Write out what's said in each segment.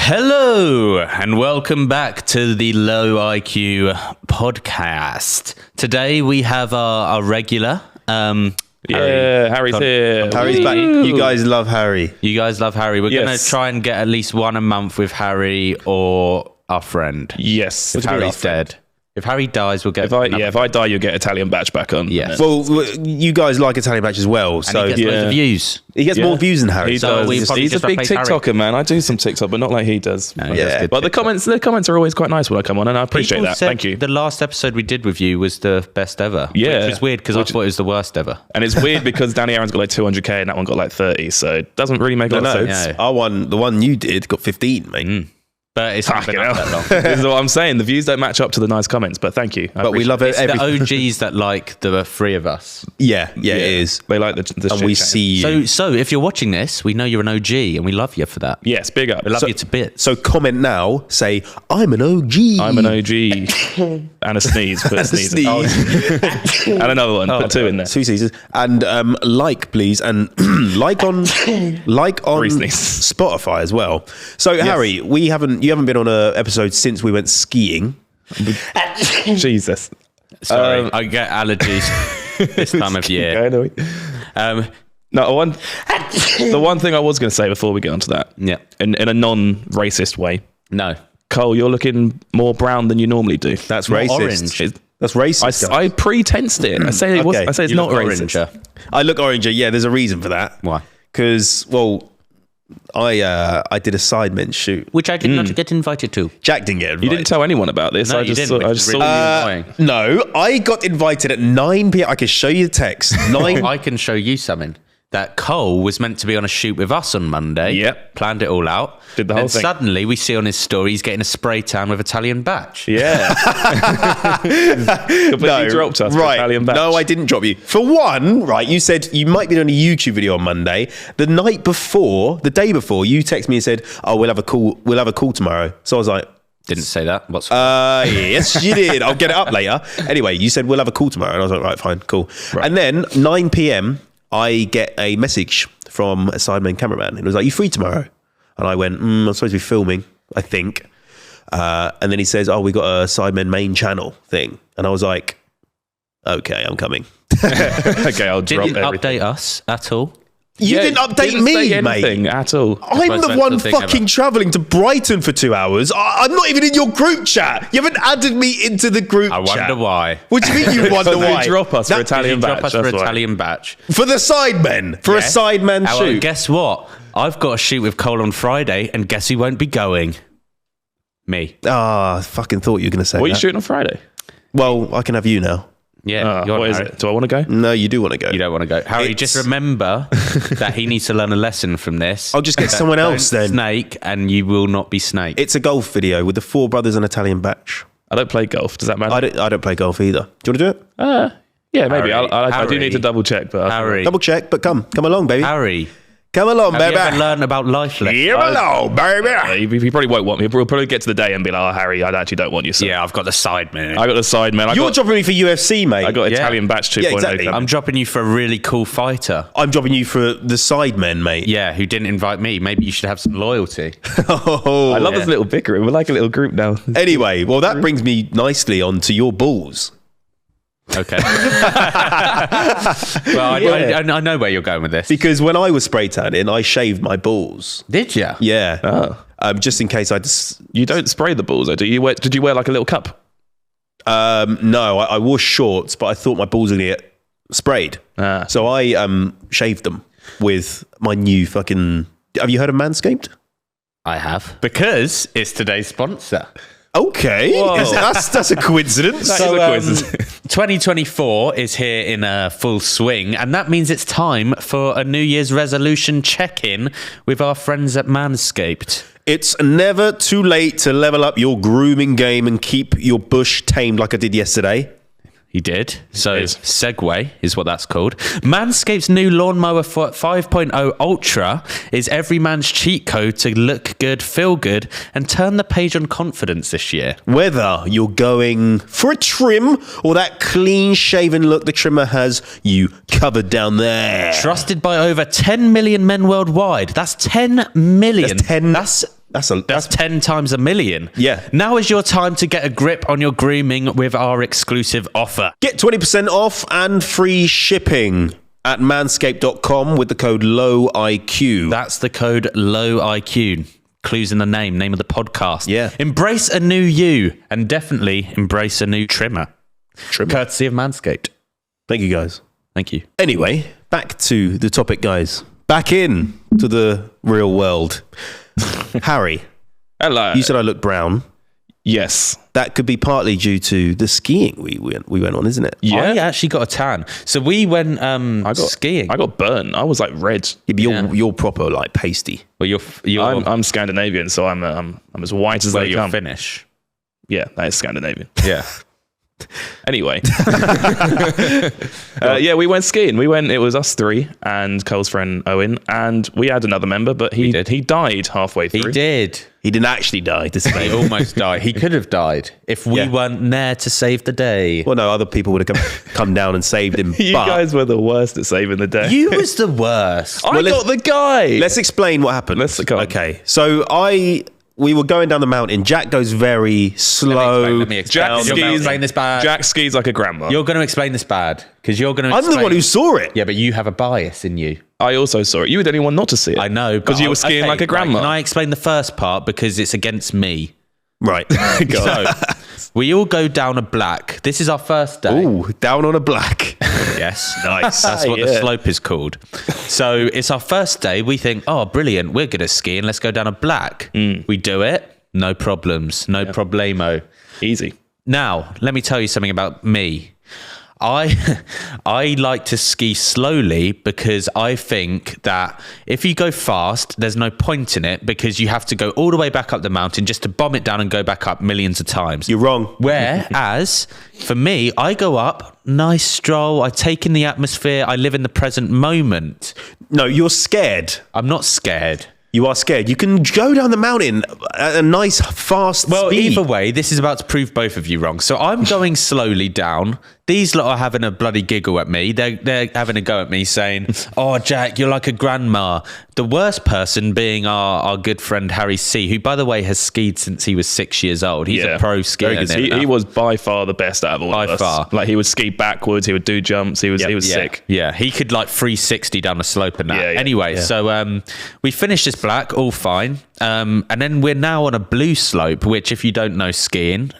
Hello and welcome back to the Low IQ podcast. Today we have our regular Harry's here. Harry's back. You guys love Harry. We're going to try and get at least one a month with Harry or our friend. Yes. If Harry's dead. If Harry dies, we'll get... If I die, you'll get Italian Batch back on. Yes. Well, you guys like Italian Batch as well. So and he gets loads of views. He gets more views than Harry. He does. He's a big TikToker, man. I do some TikTok, but not like he does. No, but the comments are always quite nice when I come on, and I appreciate that. Thank you. The last episode we did with you was the best ever. Yeah. Which is weird because I thought it was the worst ever. And it's weird because Danny Aaron's got like 200k and that one got like 30, so it doesn't really make a lot of sense. Our one, the one you did, got 15, mate. But it's not been up that long. This is what I'm saying. The views don't match up to the nice comments, but thank you. But we love it. It's the OGs that like the three of us. Yeah, it is. They like the and we see you. So if you're watching this, we know you're an OG and we love you for that. Yes, big up. We love you to bits. So comment now, say, I'm an OG. I'm an OG. And a sneeze. Put a sneeze. And another one. Put two in there. 2 seasons. And like, please. And like on Spotify as well. So, yes. Harry, you haven't been on an episode since we went skiing. Jesus. Sorry, I get allergies this time of year. The one thing I was going to say before we get onto that, in a non-racist way. No. Cole, you're looking more brown than you normally do. That's racist. Orange. That's racist. I pre-tensed it. I say it's not racist. I look oranger. Yeah, there's a reason for that. Why? Because, I did a Sidemen shoot, which I did not get invited to. Jack didn't get invited. You didn't tell anyone about this. No, I just saw you. No, I got invited at 9 p.m. I can show you the text. I can show you something. That Cole was meant to be on a shoot with us on Monday. Yep. Planned it all out. Did the whole thing. Suddenly we see on his story he's getting a spray tan with Italian Batch. Yeah. Completely dropped us for Italian Batch. No, I didn't drop you. For one, right, you said you might be doing a YouTube video on Monday. The day before, you texted me and said, "Oh, we'll have a call tomorrow." So I was like, didn't say that. What's yes, you did. I'll get it up later. Anyway, you said we'll have a call tomorrow, and I was like, right, fine, cool. Right. And then 9 p.m. I get a message from a Sidemen cameraman, and it was like, "You free tomorrow?" And I went, "I'm supposed to be filming, I think." And then he says, "Oh, we got a Sidemen main channel thing," and I was like, "Okay, I'm coming." Okay, I'll drop everything. Didn't update us at all. You didn't update me, mate. At all. I'm the one fucking travelling to Brighton for 2 hours. I'm not even in your group chat. You haven't added me into the group chat. I wonder why. What do you mean you wonder why? Drop us for Italian Batch. Italian Batch. For the Sidemen. For a Sidemen shoot. Well, guess what? I've got a shoot with Cole on Friday, and guess who won't be going? Me. I fucking thought you were going to say that. What are you shooting on Friday? Well, I can have you now. Yeah. What is it? Do I want to go? No, you do want to go. You don't want to go. Harry, just remember that he needs to learn a lesson from this. I'll just get someone else then. Snake, and you will not be Snake. It's a golf video with the 4 brothers and Italian Batch. I don't play golf. Does that matter? I don't play golf either. Do you want to do it? Yeah, maybe. I do need to double check. But Harry. Double check, but come along, baby. Harry. Come along, Have baby. you ever learned about life lessons? Come along, baby. He probably won't want me. He'll probably get to the day and be like, "Oh, Harry, I actually don't want you." So. Yeah, I've got the Sidemen. I got the Sidemen. You're dropping me for UFC, mate. I got Italian Batch 2.0. Yeah, exactly. I'm dropping you for a really cool fighter. I'm dropping you for the Sidemen, mate. Yeah, who didn't invite me. Maybe you should have some loyalty. I love this little bickering. We're like a little group now. Anyway, well, that brings me nicely onto your balls. Okay. Well, I know where you're going with this. Because when I was spray tanning, I shaved my balls. Did you? Yeah. Just in case You don't spray the balls, though, do you? Did you wear like a little cup? No, I wore shorts, but I thought my balls were going to get sprayed. So I shaved them with my new fucking... Have you heard of Manscaped? I have. Because it's today's sponsor. Okay, that's a coincidence. So, 2024 is here in full swing, and that means it's time for a New Year's resolution check-in with our friends at Manscaped. It's never too late to level up your grooming game and keep your bush tamed like I did yesterday. He did. So Segway is what that's called. Manscaped's new Lawnmower 5.0 Ultra is every man's cheat code to look good, feel good, and turn the page on confidence this year. Whether you're going for a trim or that clean-shaven look the trimmer has you covered down there. Trusted by over 10 million men worldwide. That's 10 million. That's That's 10 times a million. Yeah. Now is your time to get a grip on your grooming with our exclusive offer. Get 20% off and free shipping at manscaped.com with the code LOWIQ. That's the code LOWIQ. Clues in the name of the podcast. Yeah. Embrace a new you and definitely embrace a new trimmer. Courtesy of Manscaped. Thank you, guys. Thank you. Anyway, back to the topic, guys. Back in to the real world. Harry, Hello. you said I look brown. Yes. That could be partly due to the skiing we went on, isn't it? Yeah. I actually got a tan. So we went skiing. I got burnt. I was like red. Yeah, but you're proper like pasty. Well, you're I'm Scandinavian, so I'm as white as well, they you're come. Finnish. Yeah, that is Scandinavian. Yeah. Anyway, yeah, we went skiing. It was us three and Cole's friend Owen, and we had another member, but he died halfway through. He did. He didn't actually die, He almost died. He could have died if we weren't there to save the day. Well, no, other people would have come down and saved him. You guys were the worst at saving the day. You was the worst. I got the guy. Let's explain what happened. Okay, so we were going down the mountain. Jack goes very slow. Let me explain. You're going to explain this bad. Jack skis like a grandma. You're going to explain this bad because you're going to. I'm the one who saw it. Yeah, but you have a bias in you. I also saw it. You were the only one not to see it. I know, because you were skiing like a grandma. Right, can I explain the first part because it's against me? Right. So we all go down a black. This is our first day. Ooh, down on a black. Yes. Nice. That's what the slope is called. So it's our first day. We think, oh, brilliant. We're good at skiing. Let's go down a black. We do it. No problems. No problemo. Easy. Now, let me tell you something about me. I like to ski slowly because I think that if you go fast, there's no point in it because you have to go all the way back up the mountain just to bomb it down and go back up millions of times. You're wrong. Whereas for me, I go up, nice stroll, I take in the atmosphere, I live in the present moment. No, you're scared. I'm not scared. You are scared. You can go down the mountain at a nice, fast Well, speed. either way, this is about to prove both of you wrong. So I'm going slowly down. These lot are having a bloody giggle at me. They're having a go at me saying, oh, Jack, you're like a grandma. The worst person being our good friend Harry C., who, by the way, has skied since he was 6 years old. He's a pro skier. He was by far the best out of all of us. By far. Like, he would ski backwards. He would do jumps. He was sick. Yeah, he could like 360 down the slope and that. Yeah, yeah. Anyway, so we finished this black, all fine. And then we're now on a blue slope, which, if you don't know skiing,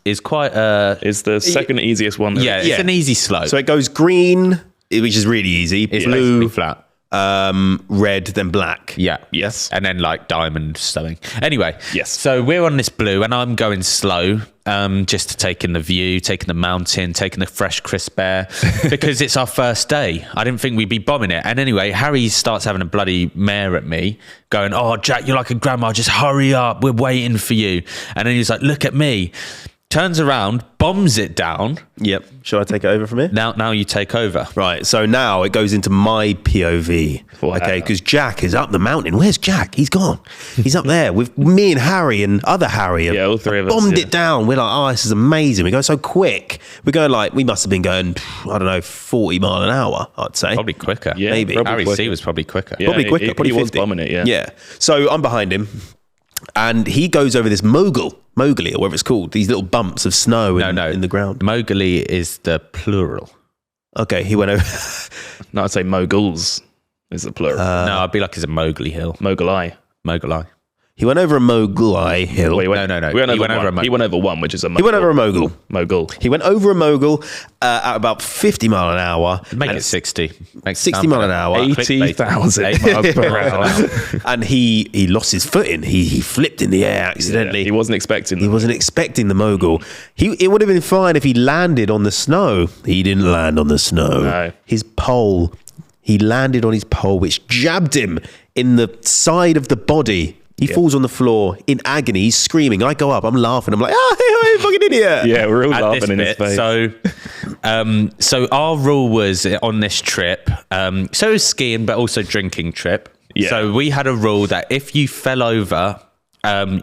is quite is the second easiest one. It's an easy slope. So it goes green, which is really easy. It's blue, basically flat. Red, then black. Yeah. Yes. And then like diamond something. Anyway. Yes. So we're on this blue and I'm going slow, just to take in the view, taking the mountain, taking the fresh, crisp air, because it's our first day. I didn't think we'd be bombing it. And anyway, Harry starts having a bloody mare at me, going, oh, Jack, you're like a grandma. Just hurry up. We're waiting for you. And then he's like, look at me. Turns around, bombs it down. Yep. Should I take it over from here? Now you take over. Right. So now it goes into my POV. Wow. Okay. Because Jack is up the mountain. Where's Jack? He's gone. He's up there with me and Harry and other Harry. Yeah, all three of us. Bombed it down. We're like, oh, this is amazing. We go so quick. We're going like, we must have been going, I don't know, 40 mile an hour, I'd say. Probably quicker. Yeah, maybe. Harry C was probably quicker. Yeah, Probably quicker. Probably he was 50. bombing it, yeah. Yeah. So I'm behind him. And he goes over this Mowgli, or whatever it's called, these little bumps of snow in the ground. Mowgli is the plural. Okay, he went over. No, I'd say moguls is the plural. No, I'd be like, it's a Mowgli hill. Mogulai. Mogulai. He went over a Mowgli hill. No. He went over one, which is a mogul. He went over a Mogul. Mogul. He went over a Mogul at about 50 mile an hour. Make it 60. Make 60 mile an hour. 80,000 miles per hour. And he lost his footing. He flipped in the air accidentally. Yeah, he wasn't expecting He wasn't expecting the Mogul. It would have been fine if he landed on the snow. He didn't land on the snow. No. His pole, he landed on his pole, which jabbed him in the side of the body. He falls on the floor in agony. He's screaming. I go up. I'm laughing. I'm like, you fucking idiot. Yeah, we're all At laughing this in his bit, face. so our rule was on this trip, so it was skiing, but also drinking trip. Yeah. So we had a rule that if you fell over,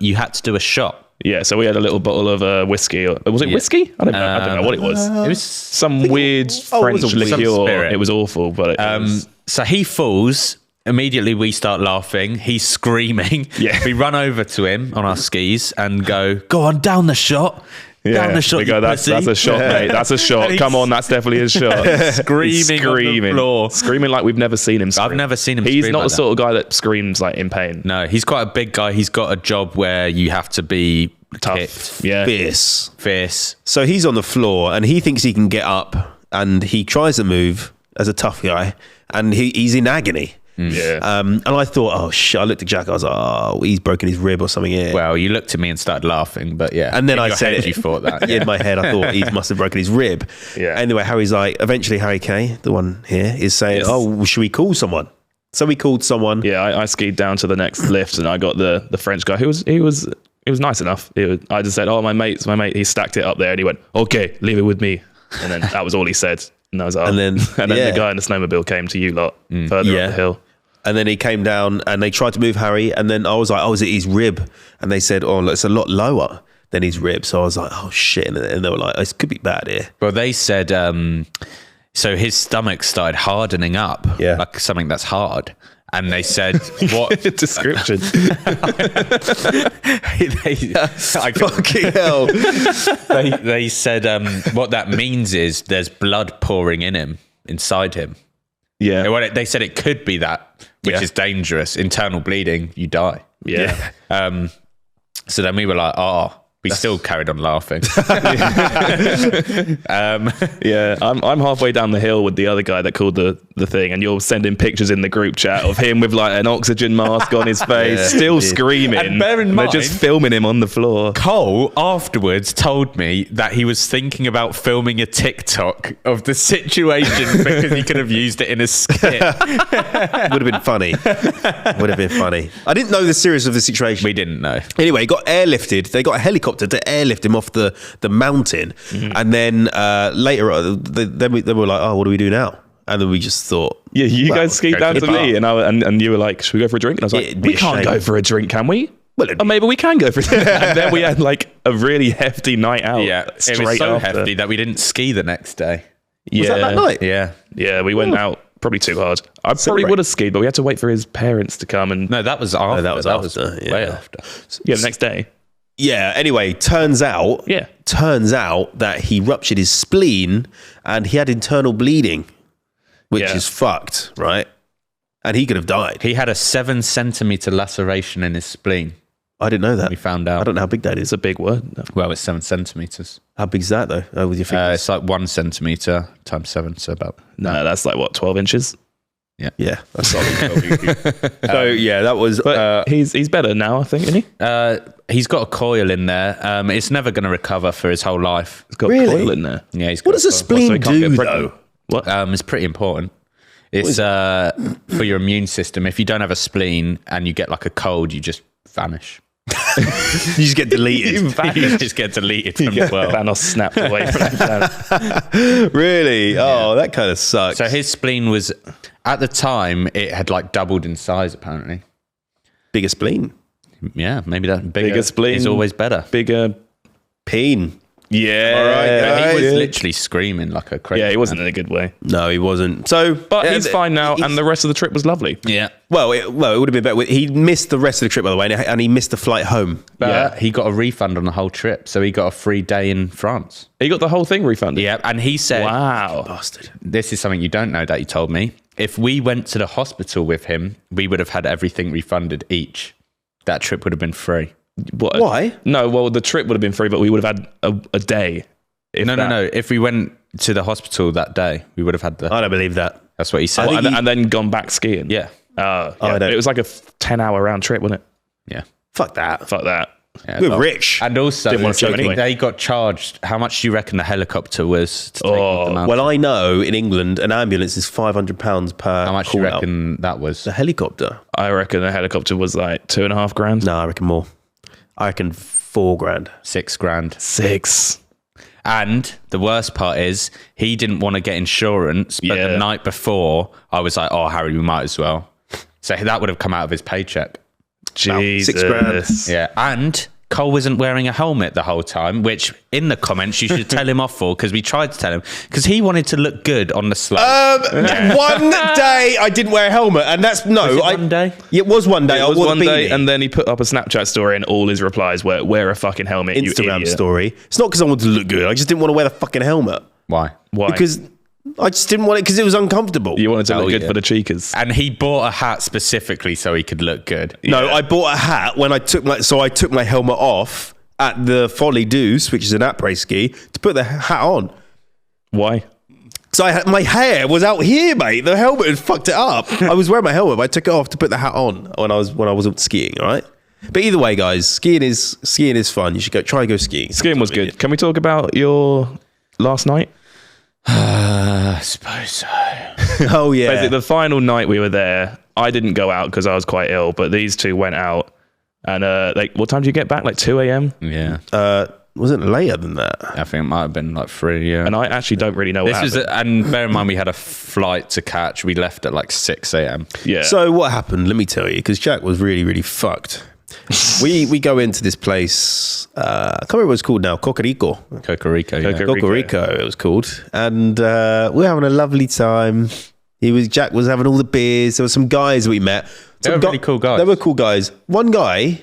you had to do a shot. Yeah, so we had a little bottle of whiskey. Was it whiskey? I don't know what it was. It was Some weird French it was a liqueur. some spirit. It was awful, but it was... So he falls. immediately we start laughing. He's screaming. Yeah. We run over to him on our skis and go on, down the shot. Down the shot, we go, that's a shot, mate. That's a shot. Come on, that's definitely a shot. Screaming on the floor. Screaming like we've never seen him scream. I've never seen him He's scream not like the that. sort of guy that screams like in pain. No, he's quite a big guy. He's got a job where you have to be Tough. tipped, Yeah. fierce. So he's on the floor and he thinks he can get up, and he tries to move as a tough guy, and he's in agony. Yeah. And I thought, oh shit! I looked at Jack. I was like, oh, he's broken his rib or something here. Well, you looked at me and started laughing, but yeah. And then in I your said head it. you thought that. In my head, I thought he must have broken his rib. Yeah. Anyway, Harry's like, eventually Harry Kay, the one here, is saying, Yes. oh, well, should we call someone? So we called someone. Yeah, I skied down to the next lift, and I got the French guy who was nice enough. I just said, oh, my mate, he stacked it up there, and he went, okay, leave it with me. And then that was all he said. And I was like, And then, yeah. the guy in the snowmobile came to you lot further Yeah. up the hill. And then he came down and they tried to move Harry. And then I was like, oh, is it his rib? And they said, oh, it's a lot lower than his rib. So I was like, oh, shit. And they were like, this could be bad here. Well, they said, so his stomach started hardening up, Yeah. like something that's hard. And they said, what? Description. Fucking hell. They said, what that means is there's blood pouring inside him. Yeah. They said it could be that, which is dangerous. Internal bleeding, you die. Yeah. So then we were like, we still carried on laughing. Yeah, I'm halfway down the hill with the other guy that called the thing, and you're sending pictures in the group chat of him with like an oxygen mask on his face, still screaming. And bear in they're mind- just filming him on the floor. Cole afterwards told me that he was thinking about filming a TikTok of the situation because he could have used it in a skit. Would have been funny. Would have been funny. I didn't know the seriousness of the situation. We didn't know. Anyway, he got airlifted. They got a helicopter to airlift him off the mountain. And then later, they were like, oh, what do we do now? And then we just thought, Yeah, you guys skied go down to to the bar. me, and you were like, should we go for a drink? And I was like, It'd be we a can't shame. go for a drink, can we? Well, it'd Or maybe we can go for a drink. And then we had like a really hefty night out. Yeah, it straight was so after. hefty that we didn't ski the next day. Yeah. was that night? Yeah. Yeah, we went out probably too hard. I probably Celebrate. would have skied, but we had to wait for his parents to come and No, that was after. that was after, yeah. way after. yeah, the next day. Yeah, anyway, turns out that he ruptured his spleen and he had internal bleeding, which Yeah. is fucked, right? And he could have died. He had a 7 centimeter laceration in his spleen. I didn't know that. We found I out. don't know how big that It's is. a big word. Well, it's 7 centimeters. How big's that, though? Oh, with your fingers? It's like 1 centimeter times 7, so about. No, that's like what, 12 inches? yeah, that's solid. So, yeah, that was... But he's better now, I think, isn't he? He's got a coil in there. It's never going to recover for his whole life. He's got Really? a coil in there. Yeah, he's what got does a coil. spleen So he can't do, get pregnant. though? What? It's pretty important. It's for your immune system. If you don't have a spleen and you get like a cold, you just vanish. You just get deleted. You just get deleted from the world. Thanos snapped away from the planet. Really? Oh, that kind of sucks. So his spleen was, at the time, it had like doubled in size, apparently. Bigger spleen. Yeah, maybe that Bigger spleen. is always better. Bigger. Peen. Yeah. All right, He was yeah. literally screaming like a crazy. Yeah, he wasn't in a good way. No, he wasn't. So, But he's fine now, and the rest of the trip was lovely. Yeah. Well, it would have been better. He missed the rest of the trip, by the way, and he missed the flight home. But he got a refund on the whole trip. So he got a free day in France. He got the whole thing refunded. Yeah. And he said, Wow. Bastard. this is something you don't know that he told me. If we went to the hospital with him, we would have had everything refunded each. That trip would have been free. What? Why? No, well, the trip would have been free, but we would have had a day. No. If we went to the hospital that day, we would have had I don't believe that. That's what he said. I think And then gone back skiing. Yeah. Yeah. I don't- It was like a 10-hour round trip, wasn't it? Yeah. Fuck that. Fuck that. Yeah, We're well, rich. And also, Didn't want to go anyway. they got charged. How much do you reckon the helicopter was to take them up the mountain? Well, I know in England, an ambulance is £500 per How much do you call out. reckon that was? The helicopter? I reckon the helicopter was like $2,500. No, I reckon more. I reckon £4,000. 6 grand. 6. And the worst part is he didn't want to get insurance, but Yeah. the night before, I was like, oh, Harry, we might as well. So that would have come out of his paycheck. Jesus. £6,000. Yeah. And Cole wasn't wearing a helmet the whole time, which in the comments you should tell him off for, because we tried to tell him, because he wanted to look good on the slope. One day I didn't wear a helmet, and that's one day? It was one day. It was one day, beanie. and then he put up a Snapchat story, and all his replies were, "Wear a fucking helmet, you Instagram idiot." story. It's not because I wanted to look good. I just didn't want to wear the fucking helmet. Why? Why? Because I just didn't want it because it was uncomfortable. You wanted to look good yeah. for the cheekers. And he bought a hat specifically so he could look good. No, Yeah. I bought a hat when I took my helmet off at the Folly Deuce, which is an après ski, to put the hat on. Why? So my hair was out here, mate. The helmet had fucked it up. I was wearing my helmet, but I took it off to put the hat on when I wasn't skiing. All right. But either way, guys, skiing is fun. You should try and go skiing. Skiing was good. Can we talk about your last night? I suppose so. Oh yeah. Basically, the final night we were there, I didn't go out because I was quite ill, but these two went out. And what time did you get back? Like 2 a.m. Yeah. Wasn't it later than that? I think it might have been like 3, yeah. And I actually don't really know what happened. And bear in mind, we had a flight to catch. We left at like 6 a.m. Yeah. So what happened? Let me tell you, because Jack was really, really fucked. we go into this place. I can't remember what it's called now. Cocorico. Cocorico, yeah. Cocorico, it was called. And we're having a lovely time. Jack was having all the beers. There were some guys we met. They were really cool guys. They were cool guys. One guy,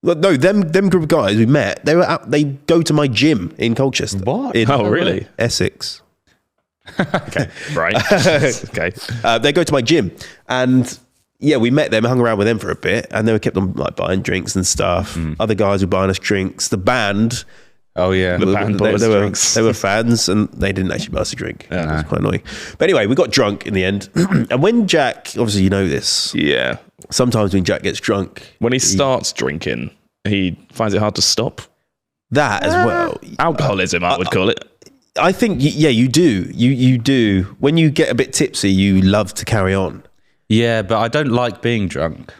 no, them group of guys we met. They go to my gym in Colchester. What? Oh, really? Essex. Okay. Right. Okay. They go to my gym, and yeah, we met them, hung around with them for a bit, and they were kept on like buying drinks and stuff. Other guys were buying us drinks. The band. Oh yeah. The band bought us drinks. They were fans, and they didn't actually buy us a drink. It was quite annoying. But anyway, we got drunk in the end. And when Jack, obviously you know this, Yeah. sometimes when Jack gets drunk, When he starts drinking, he finds it hard to stop. that as well. Alcoholism, I would call it. I think, yeah, you do. You do. When you get a bit tipsy, you love to carry on. Yeah, but I don't like being drunk.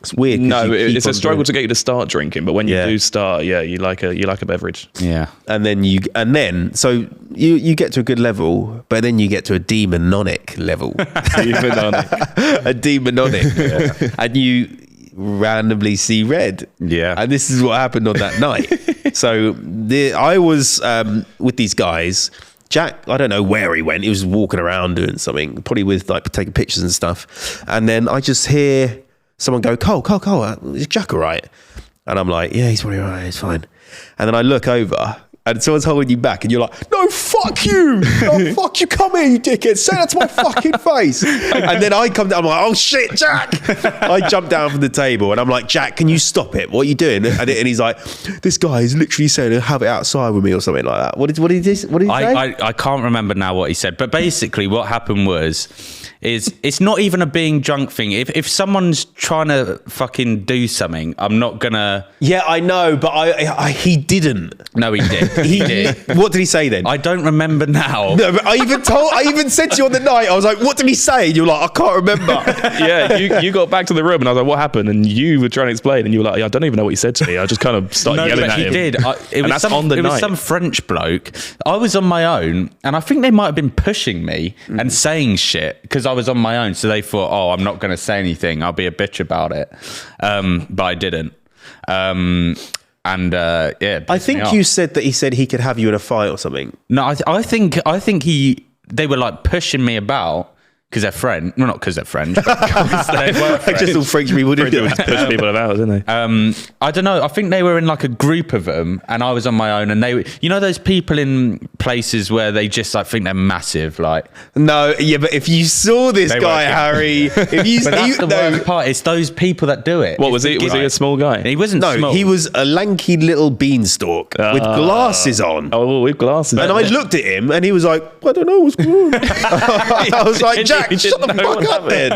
It's weird. 'cause No, you keep it's a on struggle doing- to get you to start drinking, but when you Yeah. do start, yeah, you like a beverage. Yeah. And then so you get to a good level, but then you get to a demonic level. Even on A demonic. And you randomly see red. Yeah. And this is what happened on that night. So I was with these guys. Jack, I don't know where he went. He was walking around doing something, probably with like taking pictures and stuff. And then I just hear someone go, Cole, is Jack all right? And I'm like, yeah, he's probably all right, he's fine. And then I look over and someone's holding you back and you're like, no, fuck you. No, fuck you. Come here, you dickhead. Say that to my fucking face. And then I come down, I'm like, oh shit, Jack. I jump down from the table and I'm like, Jack, can you stop it? What are you doing? And he's like, this guy is literally saying, have it outside with me or something like that. What did he say? I can't remember now what he said, but basically what happened is it's not even a being drunk thing. If someone's trying to fucking do something, I'm not gonna. Yeah, I know, but he didn't. No, he did. He did. What did he say then? I don't remember now. No, but I even said to you on the night, I was like, what did he say? And you're like, I can't remember. Yeah, you got back to the room and I was like, what happened? And you were trying to explain and you were like, yeah, I don't even know what you said to me. I just kind of started yelling but at he him. did. It was some French bloke. I was on my own, and I think they might have been pushing me and saying shit because I was on my own. So they thought, oh, I'm not going to say anything. I'll be a bitch about it. But I didn't. Yeah. I think you said that he said he could have you in a fight or something. No, I think they were like pushing me about because they're French. No, not because they're French. Because they were French. Just all French people do Just push people about, didn't they? I don't know. I think they were in like a group of them, and I was on my own. And they, you know, those people in places where they just like think they're massive, like. No, yeah, but if you saw this guy, weren't. Harry, if you, But that's the worst part. It's those people that do it. What was he? Was he a small guy? He wasn't no, small. he was a lanky little beanstalk with glasses on. Oh, with glasses. And I looked at him, and he was like, "I don't know what's going on." I was like, "Jack, He shut the didn't know fuck up, then."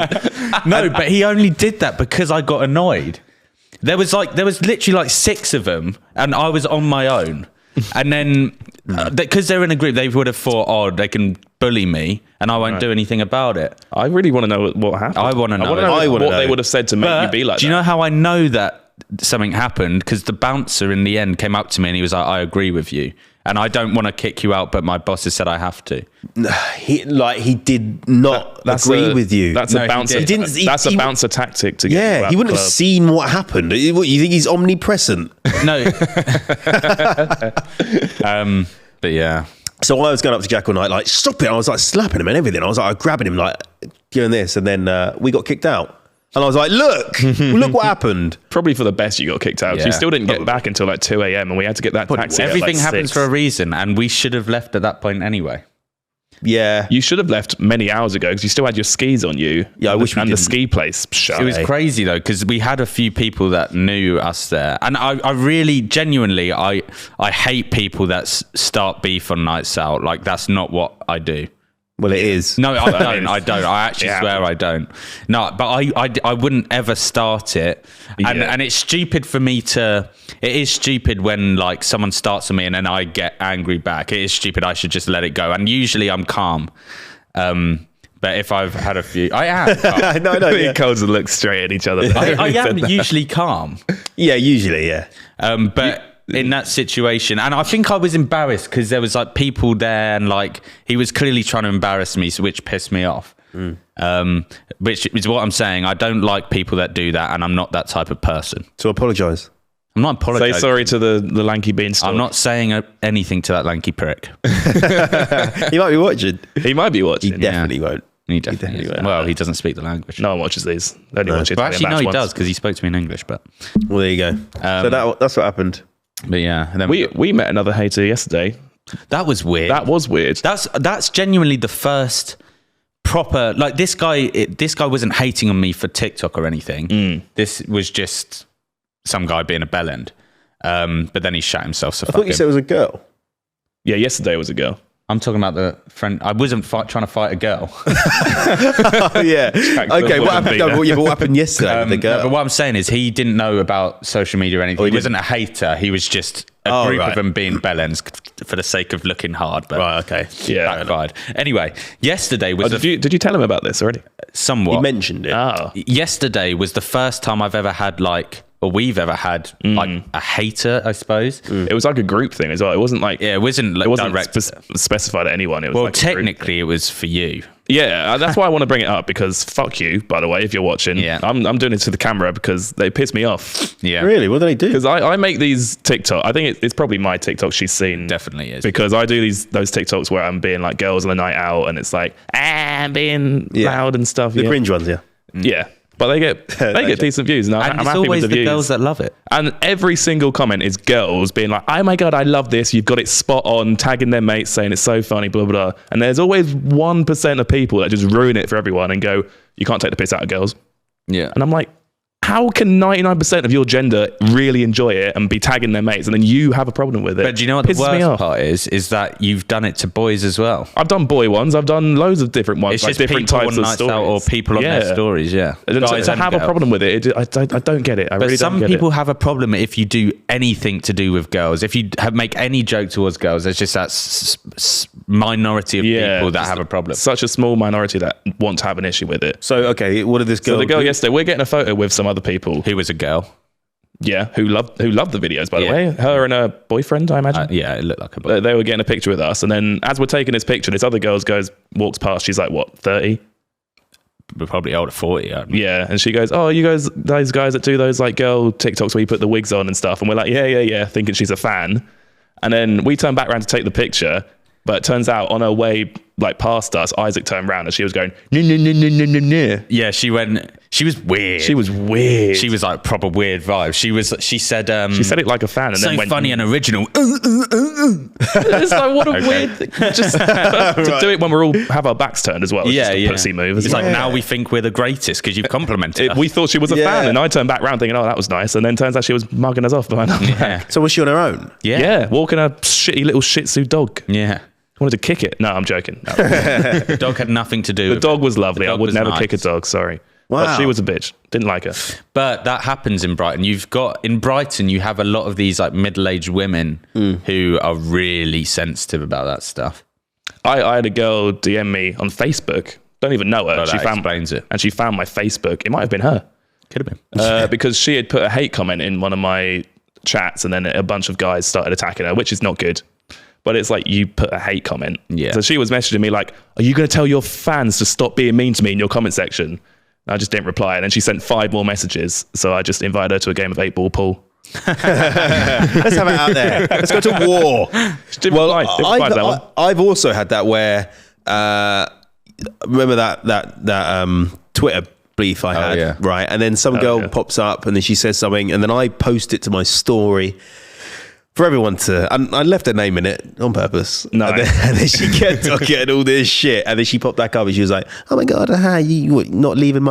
No, but he only did that because I got annoyed. There was literally like 6 of them, and I was on my own. And then because they're in a group, they would have thought, oh, they can bully me, and I won't do anything about it. I really want to know what happened. I want to know. what they would have said to make you be like do you know how I know that something happened? Because the bouncer in the end came up to me and he was like, I agree with you. and I don't want to kick you out, but my boss has said I have to. He did not agree with you. That's No, a he bouncer. didn't. That's a bouncer tactic to get you out he the wouldn't have club. seen what happened. What, you think he's omnipresent? No. But yeah. So I was going up to Jack all night, like, stop it. I was like slapping him and everything. I was like grabbing him, like doing this, and then we got kicked out. And I was like, look what happened. Probably for the best you got kicked out. Yeah. You still didn't get back until like 2 a.m. and we had to get that taxi. at, Everything like, happens 6. for a reason, and we should have left at that point anyway. Yeah. You should have left many hours ago because you still had your skis on you. Yeah, I wish we and the didn't. ski place shut. It was crazy though, because we had a few people that knew us there, and I really genuinely I hate people that start beef on nights out. Like, that's not what I do. Well, it is. No, I don't. I actually Yeah. swear I don't. No, but I wouldn't ever start it. And Yeah. and it's stupid for me to. It is stupid when like someone starts on me and then I get angry back. It is stupid. I should just let it go. And usually I'm calm. But if I've had a few, I am calm. no. We Yeah. codes and look straight at each other. I am usually calm. Yeah, usually, yeah. But in that situation, and I think I was embarrassed because there was like people there, and like he was clearly trying to embarrass me, so which pissed me off. Which is what I'm saying. I don't like people that do that, and I'm not that type of person. So apologise. I'm not Say apologizing. sorry to the lanky beanstalk. I'm not saying anything to that lanky prick. He might be watching. He might be He watching. definitely won't. He definitely definitely is. won't. Well, he doesn't speak the language. No one watches these. They only watch it. Well, actually, no, he does because he spoke to me in English. But Well, there you go. So that's what happened. yeah, and then We met another hater yesterday. that was weird. That was weird. That's genuinely the first proper, like, this guy wasn't hating on me for TikTok or anything. This was just some guy being a bellend. But then he shot himself. So I thought you said it was a girl. Yeah, yesterday was a girl. I'm talking about the friend. I wasn't trying to fight a girl. Oh, yeah. Okay, what happened? No, but what happened yesterday with the girl? No, but what I'm saying is he didn't know about social media or anything. Oh, he he wasn't a hater. He was just a group right. of them being bellends for the sake of looking hard. But Right, okay. Yeah. backfired. Anyway, yesterday was Did you tell him about this already? somewhat. He mentioned it. Oh. Yesterday was the first time I've ever had we've ever had like a hater, I suppose. It was like a group thing as well. It wasn't like Yeah, it wasn't like it wasn't direct. specified at anyone. It was Well, like a group technically, it was for you. Yeah, that's why I want to bring it up because fuck you, by the way, if you're watching. Yeah. I'm doing it to the camera because they piss me off. Yeah, Really? What did they do? Because I make these TikTok. I think it's probably my TikTok she's seen. definitely is. Because I do those TikToks where I'm being like girls on a night out and it's like, I'm being loud and stuff. The yeah. cringe ones, yeah. Yeah. But they get decent views and and I'm it's happy always with the the views. girls that love it. And every single comment is girls being like, oh my God, I love this. You've got it spot on, tagging their mates, saying it's so funny, blah, blah, blah. And there's always 1% of people that just ruin it for everyone and go, you can't take the piss out of girls. Yeah, And I'm like, how can 99% of your gender really enjoy it and be tagging their mates and then you have a problem with it? but do you know what the Pisses me worst off. part is that you've done it to boys as well. I've done boy ones. I've done loads of different ones. It's like just different people types on of nights stories. out or people on their stories. Yeah, And Guys to and have a girls. problem with it, I don't get it. I But really some don't get people it. have a problem if you do anything to do with girls. If you make any joke towards girls, there's just that minority of people that have a problem. Such a small minority that want to have an issue with it. So, okay, what did this girl So the girl do? yesterday, we're getting a photo with some other people. Who was a girl? Yeah, who loved the videos, by the Yeah. way. Her and her boyfriend, I imagine. Yeah, it looked like a boy. They were getting a picture with us. And then as we're taking this picture, this other girl walks past. She's like, what, 30? We're probably older, 40. Yeah. And she goes, oh, you guys, those guys that do those like girl TikToks where you put the wigs on and stuff. And we're like, yeah, thinking she's a fan. And then we turn back around to take the picture. But it turns out on her way like past us, Isaac turned around and she was going, no. Yeah, she went. She was weird. She was weird. She was like proper weird vibe. She said. She said it like a fan and So then went funny and original. It's like what a weird thing. Just to do it when we're all have our backs turned as well. It's just a pussy move. It's isn't like it? now we think we're the greatest because you've complimented us. We thought she was a Yeah. fan, and I turned back around thinking, "Oh, that was nice." And then turns out she was mugging us off behind our back. Yeah. So was she on her own? Yeah, walking a shitty little Shih Tzu dog. Yeah. Wanted to kick it. No, I'm joking. No. The dog had nothing to do The with dog it. was lovely. The I dog would was never nice. kick a dog. Sorry. Wow. But she was a bitch. Didn't like her. But that happens in Brighton. In Brighton, you have a lot of these like middle-aged women who are really sensitive about that stuff. I had a girl DM me on Facebook. Don't even know her. Oh, that explains it. And she found my Facebook. It might have been her. Could have been. Because she had put a hate comment in one of my chats and then a bunch of guys started attacking her, which is not good. but it's like you put a hate comment. Yeah. So she was messaging me like, are you going to tell your fans to stop being mean to me in your comment section? And I just didn't reply. And then she sent 5 more messages. So I just invited her to a game of 8-ball pool. Let's have it out there. Let's go to war. I've also had that where remember that Twitter beef I had, right? And then some girl pops up and then she says something, and then I post it to my story for everyone to. And I left her name in it on purpose. No, and then she kept talking all this shit, and then she popped back up and she was like, "Oh my god, you're leaving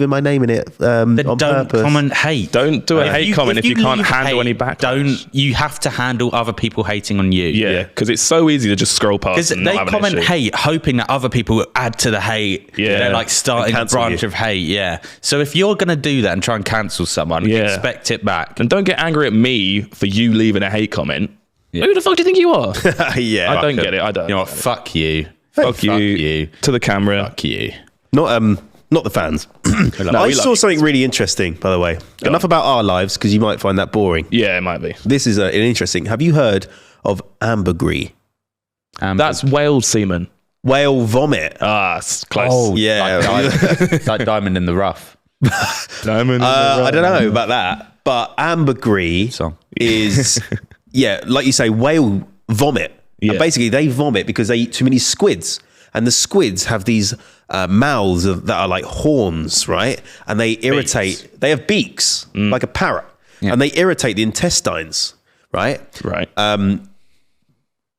my name in it on don't purpose." comment hate. Don't do a hate comment if you can't leave handle hate, any backlash. You have to handle other people hating on you. Yeah, because it's so easy to just scroll past. Because they comment hate, hoping that other people will add to the hate. Yeah. They're like starting a branch of hate. Yeah. So if you're going to do that and try and cancel someone, expect it back. And don't get angry at me for you leaving a hate comment. Yeah. Who the fuck do you think you are? Yeah. I don't get it. I don't. You know what? Fuck you. Fuck you. To the camera. Fuck you. Not the fans. I saw something really interesting, by the way. Enough about our lives, because you might find that boring. Yeah, it might be. This is an interesting. Have you heard of ambergris? That's whale semen. Whale vomit. Ah, it's close. Oh, yeah. Like diamond in the rough. Diamond. I don't know about that, but ambergris is, like you say, whale vomit. Yeah. And basically, they vomit because they eat too many squids. And the squids have these mouths that are like horns, right? And they irritate. They have beaks, like a parrot. Yeah. And they irritate the intestines, right? Right.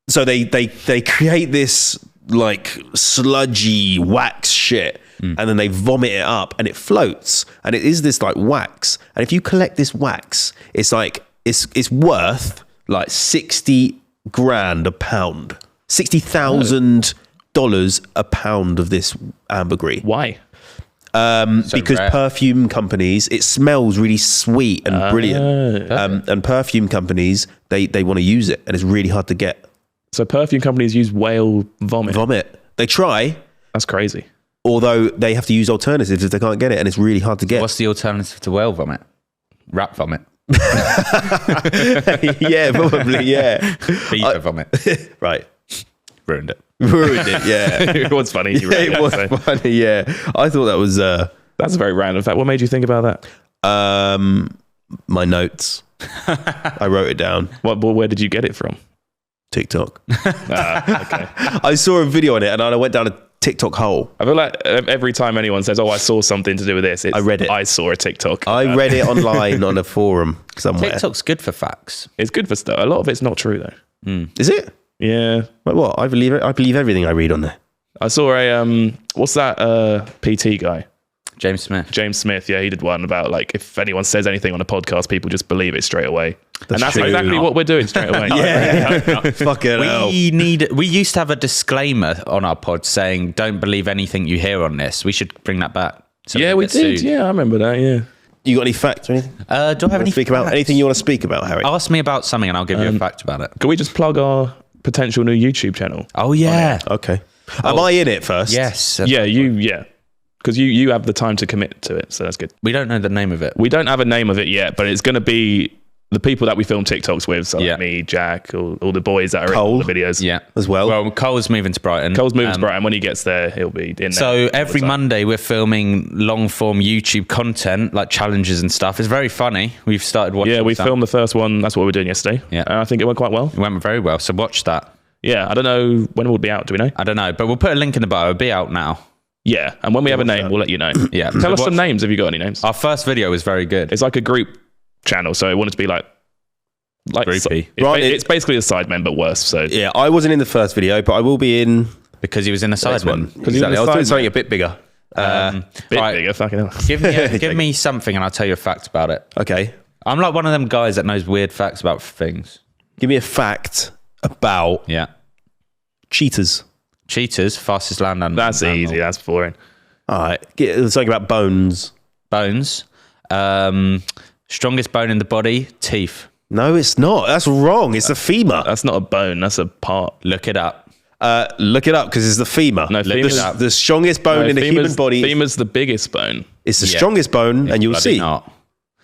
So they create this like sludgy wax shit, and then they vomit it up, and it floats, and it is this like wax. And if you collect this wax, it's like it's worth like $60,000 a pound, $60,000 a pound of this ambergris. Why? Because rare. Perfume companies, it smells really sweet and brilliant, and perfume companies they want to use it, and it's really hard to get. So perfume companies use whale vomit. They try. That's crazy. Although they have to use alternatives if they can't get it, and it's really hard to get. What's the alternative to whale vomit? Rat vomit. Yeah, probably. Yeah, beaver vomit. Right. Ruined it. Yeah. It was funny. It was funny. Yeah, I thought that was. That's a very random fact. What made you think about that? My notes. I wrote it down. Where did you get it from? TikTok. Okay. I saw a video on it and I went down a TikTok hole. I feel like every time anyone says, "Oh, I saw something to do with this," I read it. I saw a TikTok. I read it online on a forum somewhere. TikTok's good for facts. It's good for stuff. A lot of it's not true though. Is it? Yeah. Like what? I believe it. I believe everything I read on there. I saw a what's that PT guy? James Smith. Yeah, he did one about like if anyone says anything on a podcast, people just believe it straight away. That's true. Exactly what we're doing straight away. Fucking hell. We used to have a disclaimer on our pod saying, "Don't believe anything you hear on this." We should bring that back. So we did. Sued. Yeah, I remember that. Yeah. You got any facts or anything? Do I have any speak about anything you want to speak about, Harry? Ask me about something and I'll give you a fact about it. Can we just plug our potential new YouTube channel? Oh yeah. Okay. Am I in it first? Yes. Yeah. Because you have the time to commit to it, so that's good. We don't know the name of it. We don't have a name of it yet, but it's going to be the people that we film TikToks with. So like me, Jack, all the boys that are in all the videos. Yeah, as well. Well, Cole's moving to Brighton. When he gets there, he'll be in there. So every Monday we're filming long form YouTube content, like challenges and stuff. It's very funny. We've started watching. Yeah, we filmed the first one. That's what we were doing yesterday. Yeah, and I think it went quite well. It went very well. So watch that. Yeah, I don't know when it will be out. Do we know? I don't know, but we'll put a link in the bio. It'll be out now. Yeah, and when we have a name, we'll let you know. Yeah, tell us some names. Have you got any names? Our first video was very good. It's like a group channel, so it wanted to be like groupie. It's basically a Sidemen, but worse. So yeah, I wasn't in the first video, but I will be in because he was in a Sidemen. Exactly, I was doing something a bit bigger. Bigger, fucking hell. Give me something, and I'll tell you a fact about it. Okay, I'm like one of them guys that knows weird facts about things. Give me a fact about cheetahs. Cheetahs, fastest land animal. That's easy. That's boring. All right. Something about bones. Bones. Strongest bone in the body, teeth. No, it's not. That's wrong. It's the femur. That's not a bone. That's a part. Look it up. Look it up because it's the femur. No, the strongest bone in the human body. Femur's the biggest bone. It's the strongest bone, and you'll see. Not.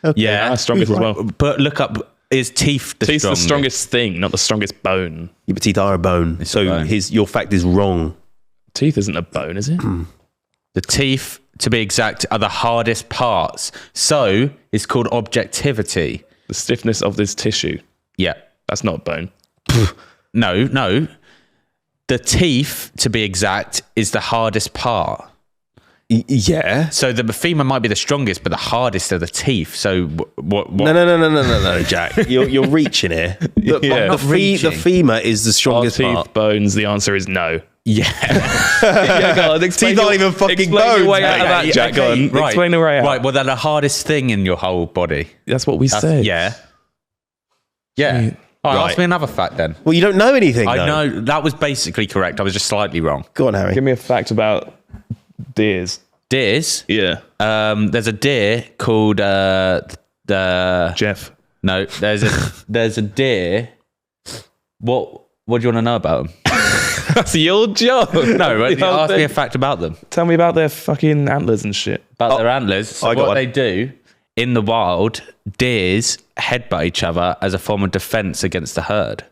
Okay. Yeah, strongest as well. But look up Is teeth the Teeth's strongest? the strongest thing, not the strongest bone. Yeah, but teeth are a bone. So a bone. your fact is wrong. Teeth isn't a bone, is it? The teeth, to be exact, are the hardest parts. So it's called objectivity. The stiffness of this tissue. Yeah. That's not a bone. No. The teeth, to be exact, is the hardest part. Yeah. So the femur might be the strongest, but the hardest are the teeth. So what? No, Jack. You're reaching here. Yeah. The femur is the Are strongest teeth part. bones? The answer is no. Yeah. Yeah, go on, explain Teeth aren't even fucking explain bones, your way out of mate. that, Jack. Go on. Right. Explain the way out. Right. Well, they're the hardest thing in your whole body. That's what we said. Yeah. Yeah. All right, Right. ask me another fact then. Well, you don't know anything. I though. know that was basically correct. I was just slightly wrong. Go on, Harry. Give me a fact about deers. Deers. Yeah. There's a deer called the. Jeff. No, there's a deer. What do you want to know about them? That's your job. No, The whole ask me thing. a fact about them. Tell me about their fucking antlers and shit. About their antlers. So I got what one. they do in the wild, deers headbutt each other as a form of defense against the herd.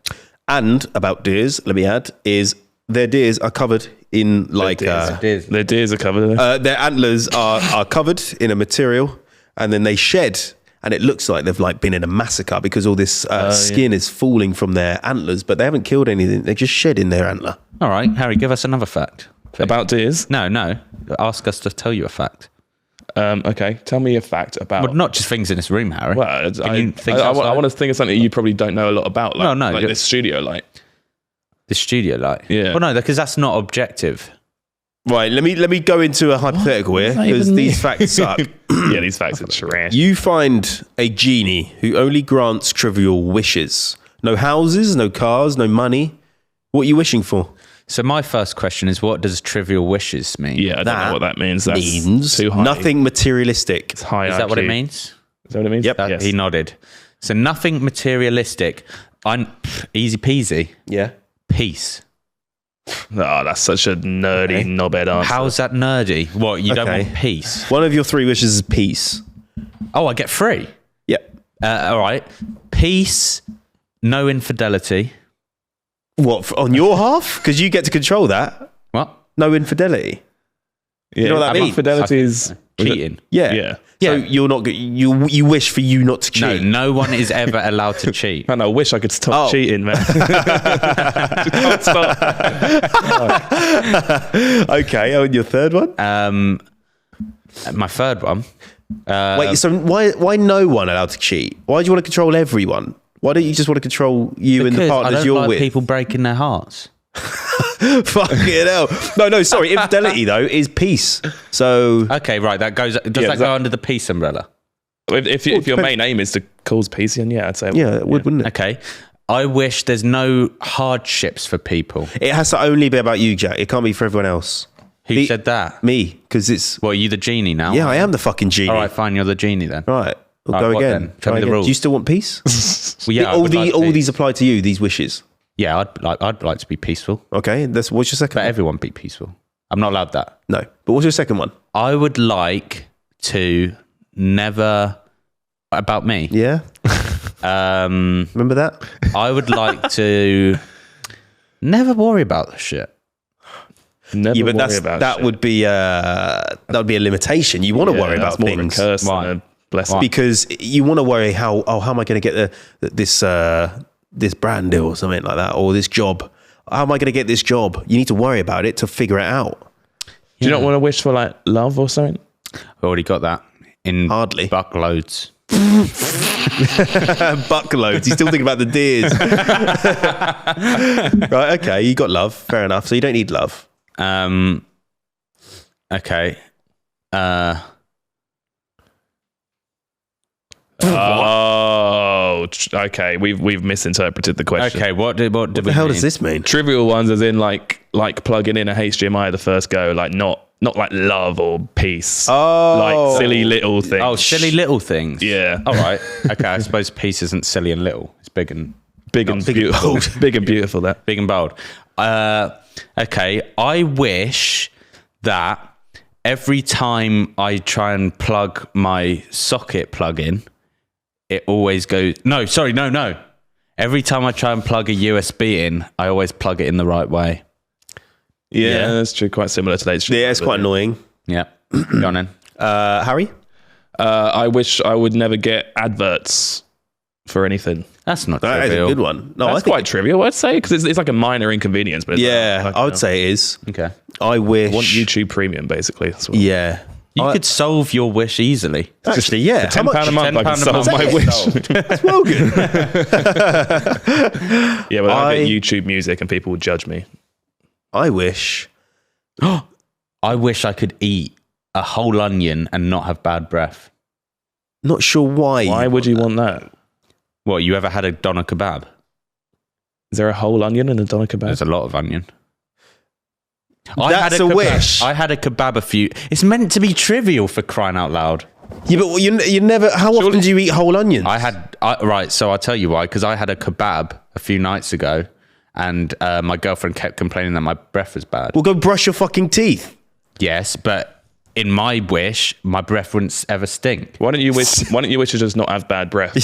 And about deers, let me add, is their deers are covered in like Deers. Their deers are covered. their antlers are covered in a material, and then they shed, and it looks like they've like been in a massacre because all this skin is falling from their antlers, but they haven't killed anything. They're just shedding their antler. All right, Harry, give us another fact. About deers? No. Ask us to tell you a fact. Okay. Tell me a fact about... But not just things in this room, Harry. Well, Can you think I outside? want to think of something you probably don't know a lot about. Like, No, like you're- this studio light. The studio light. Yeah. Well, no, because that's not objective. Right, let me go into a hypothetical here that because even these mean? facts suck. Yeah, these facts are trash. You find a genie who only grants trivial wishes. No houses, no cars, no money. What are you wishing for? So my first question is, what does trivial wishes mean? Yeah, I don't know what that means. That's means too high. nothing materialistic. It's high Is that what it IQ. means? Is that what it means? Yep. Yes. He nodded. So nothing materialistic. Easy peasy. Yeah. Peace. Oh, that's such a nerdy, knobhead answer. How's that nerdy? What, you don't Okay. want peace? One of your three wishes is peace. Oh, I get free. Yep. All right. Peace, no infidelity. What, on your half? Because you get to control that. What? No infidelity. Yeah. You know what that means? Infidelity is... Cheating. Yeah. Yeah. So Yeah. you're not. You wish for you not to cheat. No one is ever allowed to cheat. Man, I wish I could stop Oh. cheating, man. Can't stop. Okay. Oh, and your third one. My third one. Wait. So why no one allowed to cheat? Why do you want to control everyone? Why don't you just want to control you and the Because I partners don't you're like with? people breaking their hearts. Fucking hell. No. Sorry. Infidelity though is peace. So Okay, right. That goes. Does Yeah, that go under the peace umbrella? If your main aim is to cause peace, then yeah, I'd say... yeah, it would, wouldn't it? Okay. I wish there's no hardships for people. It has to only be about you, Jack. It can't be for everyone else. Who said that? Me, because it's. Well, are you the genie now? Yeah, I am the fucking genie. All right, fine. You're the genie then. Right. We'll Right, go what again. then? Tell Try me the again. rules. Do you still want peace? Well, yeah, I all would like all peace. these apply to you. These wishes. Yeah, I'd like to be peaceful, Okay. What's your second but one? everyone be peaceful. I'm not allowed that. No. But what's your second one? I would like to never. About me. Yeah. Remember that? I would like to never worry about the shit. Never Yeah, but worry about that shit. would be a limitation. You want to Yeah, worry that's about more things of a curse Why? than a blessing. Why? because you want to worry how am I going to get this brand deal or something like that, or this job? How am I going to get this job? You need to worry about it to figure it out. Do you not want to wish for like love or something? I've already got that in Hardly. buckloads. Buckloads. He's still thinking about the deers. Right. Okay. You got love. Fair enough. So you don't need love. Okay. Okay. We've misinterpreted the question. Okay. What did What we the hell mean? does this mean? Trivial ones, as in like plugging in a HDMI the first go, like not like love or peace. Oh. Like silly little things. Oh, silly little things. Yeah. All right. Okay. I suppose peace isn't silly and little. It's big and big and big and beautiful. bold. Big and beautiful. That. big and bold. Okay. I wish that every time I try and plug my socket plug in, it always goes. No. Every time I try and plug a USB in, I always plug it in the right way. Yeah, that's true. Quite similar to that. Yeah, it's quite annoying. Yeah. Go on then. Harry? I wish I would never get adverts for anything. That's not That is a trivial. good one. No, That's I think quite trivial, I'd say, because it's like a minor inconvenience. But yeah, I would say it is. Okay. I wish. I want YouTube Premium, basically. That's what Yeah. You could solve your wish easily. Actually, yeah. £10 a month, I can £10 a solve month. my wish. That's well good. Yeah, but I get YouTube Music and people would judge me. I wish. I wish I could eat a whole onion and not have bad breath. Not sure why. Why would you want that? What, you ever had a doner kebab? Is there a whole onion in a doner There's kebab? a lot of onion. That's a wish. I had a kebab It's meant to be trivial, for crying out loud. Yeah, but you never. How often do you eat whole onions? Right, so I'll tell you why. Because I had a kebab a few nights ago, and my girlfriend kept complaining that my breath was bad. Well, go brush your fucking teeth. Yes, but in my wish, my breath wouldn't ever stink. Why don't you wish to just not have bad breath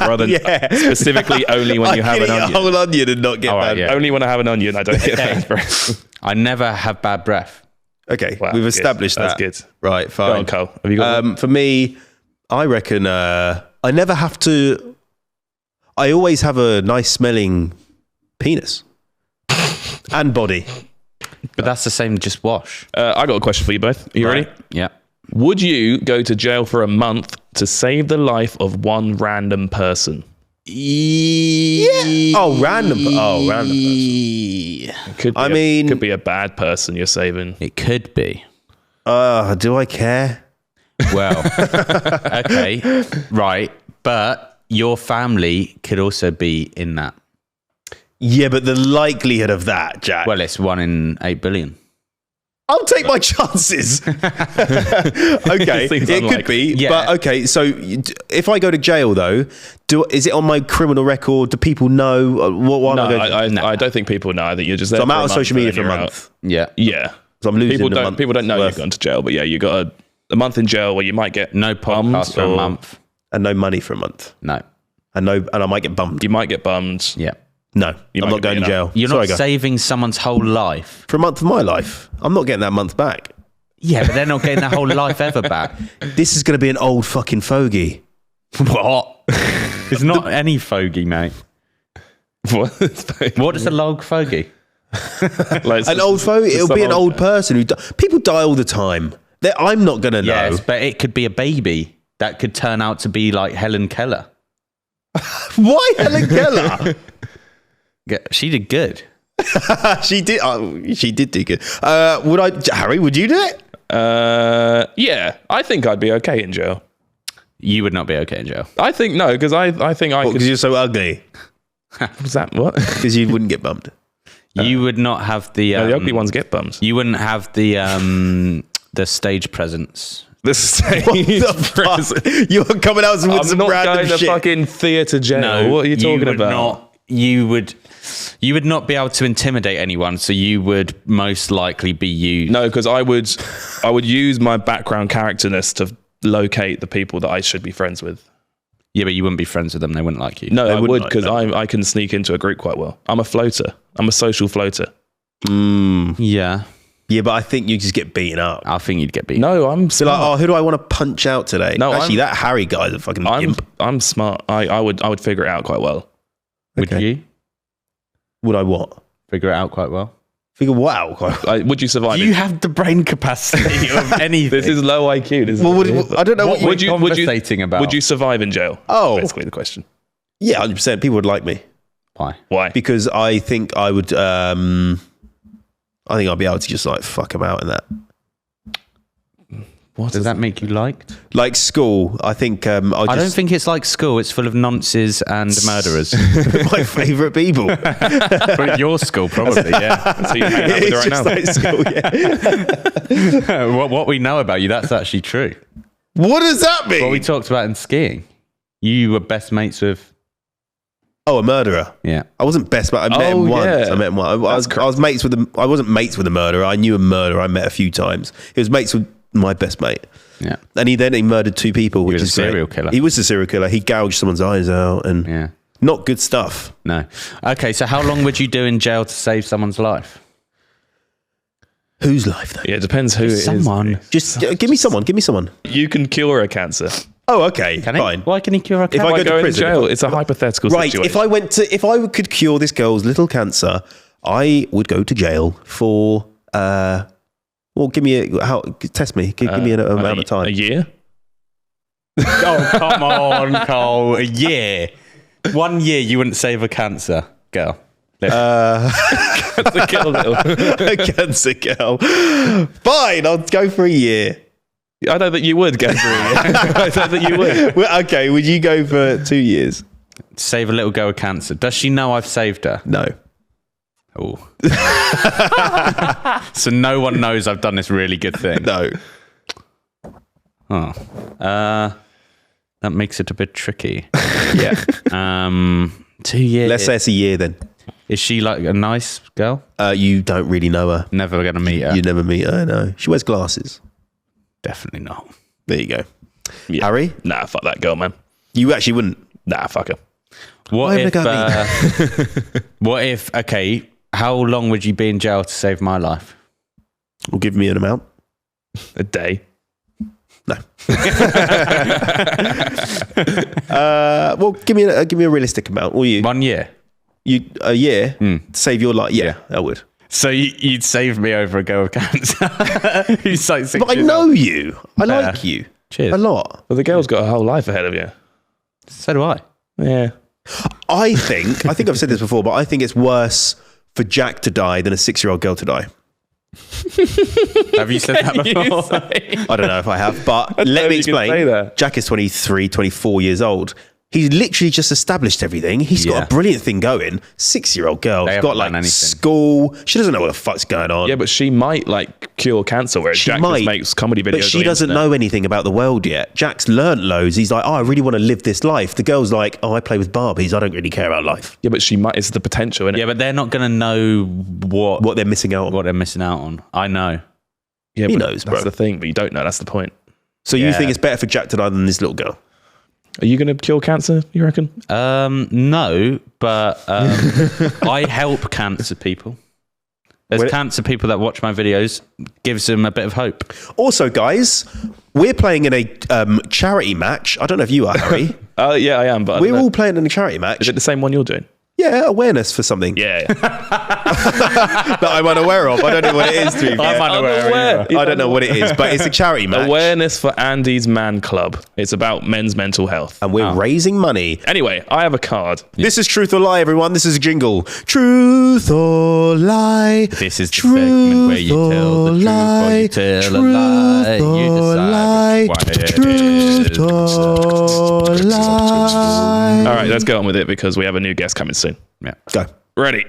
rather than specifically only when you have an eat onion? a whole onion and not get All right, bad. yeah. Only when I have an onion, I don't get bad breath. I never have bad breath. Okay, Wow, we've good. established that. That's good. Right, Go fine. on, Cole. Have you got one? For me, I reckon I never have to. I always have a nice smelling penis and body. But that's the same, just wash. I got a question for you both. Are you ready? Yeah. Would you go to jail for a month to save the life of one random person? Yeah. Oh, random person. It could be could be a bad person you're saving. It could be. Do I care? Well, okay, right. But your family could also be in that. Yeah, but the likelihood of that, Jack. Well, it's 1 in 8 billion. I'll take my chances. Okay, Seems it could unlikely. be. Yeah. But okay, so if I go to jail though, is it on my criminal record? Do people know? What No, am I going to I don't think people know. I think you're just there. So I'm for out a of month social media and for a you're month. Yeah. out. Yeah. So I'm losing People a month don't know worth. you've gone to jail, but yeah, you got a month in jail where you might get No bummed podcast for a or month. And no money for a month. No. And I might get bummed. You might get bummed. Yeah. No, You I'm might not get going to beaten jail. You're Sorry, not guys. saving someone's whole life. For a month of my life. I'm not getting that month back. Yeah, but they're not getting their whole life ever back. This is going to be an old fucking fogey. What? It's not any fogey, mate. What? What is a log fogey? Like, An old fogey. It'll be an someone- old person who. People die all the time. I'm not going to know. Yes, but it could be a baby that could turn out to be like Helen Keller. Why Helen Keller? She did good. She did. She did do good. Harry? Would you do it? yeah, I think I'd be okay in jail. You would not be okay in jail. I think no, because I think I could. Because you're so ugly. Was that what? Because you wouldn't get bumped. You would not have the. No, the ugly ones get bums. You wouldn't have the stage presence. The stage What the fuck? You're coming out with I'm some not random going to shit. fucking theatre jail. What are you talking would about? Not, you would not be able to intimidate anyone, so you would most likely be used. No, because I would use my background characterness to locate the people that I should be friends with. Yeah, but you wouldn't be friends with them. They wouldn't like you. No, I wouldn't would like because that. I can sneak into a group quite well. I'm a floater. I'm a social floater. Yeah, Yeah, but I think you just get beaten up. I think you'd get beaten. No, I'm So like, smart. who do I want to punch out today? No, Actually, that Harry guy's a fucking imp. I'm smart. I would figure it out quite well. Would Okay. you Would I what? figure it out quite well? Figure what out? Would you survive? You have the brain capacity of anything. This is low IQ. This Well, I don't know what What you... we're conversating about. Would you survive in jail? Oh. Basically the question. Yeah, 100%. People would like me. Why? Why? Because I think I would... I think I'll be able to just like fuck them out in that. What Does that make you liked? Like school, I think I don't think it's like school. It's full of nonces and murderers. my favourite people. But your school, probably, yeah. So you hang out with It's her right just now? like school, yeah. what we know about you, that's actually true. What does that mean? What we talked about in skiing. You were best mates with... Oh, a murderer. Yeah. I wasn't best, but I met him once. yeah. I met him once. I was mates with him. I wasn't mates with a murderer. I knew a murderer. I met a few times. He was mates with my best mate. Yeah. And he murdered 2 people, which was a is great. serial killer. He was a serial killer. He gouged someone's eyes out and Yeah. not good stuff. No. Okay, so how long would you do in jail to save someone's life? Whose life though? Yeah, it depends who it is. Someone. Just give me someone. You can cure a cancer. Oh, okay, Can he? fine. Why can he cure a If cancer? I By go to going to prison, jail, it's a hypothetical Right, situation. if I could cure this girl's little cancer, I would go to jail for well, give me test me. Give me an amount of time. A year? Oh, come on, Cole. A year. 1 year you wouldn't save a cancer girl. To kill a little. A cancer girl. Fine, I'll go for a year. I know that you would go through it. I know that you would. Well, okay, would you go for 2 years? Save a little girl with cancer. Does she know I've saved her? No. Oh. So no one knows I've done this really good thing. No. Oh. That makes it a bit tricky. Yeah. 2 years. Let's say it's a year then. Is she like a nice girl? You don't really know her. Never gonna meet her. You never meet her, no. She wears glasses. Definitely not. There you go. Yeah. Harry? Nah, fuck that girl, man. You actually wouldn't. Nah, fuck her. What Why if? would I What if? Okay, how long would you be in jail to save my life? Well, give me an amount. A day. No. Well, give me a realistic amount. Will you? 1 year. A year to save your life? Yeah, I would. So you'd save me over a girl with cancer? Who's like 6 But I years know old. you. I like you. Cheers. A lot. Well, the girl's got a whole life ahead of you. So do I. Yeah. I think I've said this before, but I think it's worse for Jack to die than a 6-year-old girl to die. Have you said that before? I don't know if I have, but let know me if you can say explain. that. Jack is 23, 24 years old. He's literally just established everything. He's got Yeah. a brilliant thing going. 6-year-old girl. They She's haven't got like done anything. school. She doesn't know what the fuck's going on. Yeah, but she might like cure cancer, whereas She Jack might, just makes comedy videos. But she on the doesn't internet. know anything about the world yet. Jack's learnt loads. He's like, oh, I really want to live this life. The girl's like, oh, I play with Barbies. I don't really care about life. Yeah, but she might. It's the potential, innit? Yeah, but they're not going to know What they're missing out on. what they're missing out on. I know. Yeah, He but knows, That's bro. the thing, but you don't know. That's the point. So you Yeah. think it's better for Jack to die than this little girl? Are you going to cure cancer, you reckon? No, but I help cancer people. There's Well, cancer people that watch my videos. Gives them a bit of hope. Also, guys, we're playing in a charity match. I don't know if you are, Harry. Yeah, I am, but I don't We're know. all playing in a charity match. Is it the same one you're doing? Yeah, awareness for something Yeah. that I'm unaware of. I don't know what it is, to be fair. unaware. I don't know what it is, but it's a charity match. Awareness for Andy's Man Club. It's about men's mental health. And we're raising money. Anyway, I have a card. This is Truth or Lie, everyone. This is a jingle. Truth or Lie. This is the segment where you tell the truth or you tell a lie. You decide which one it is. Truth or Lie. All right, let's go on with it because we have a new guest coming soon. Yeah. Go. Ready?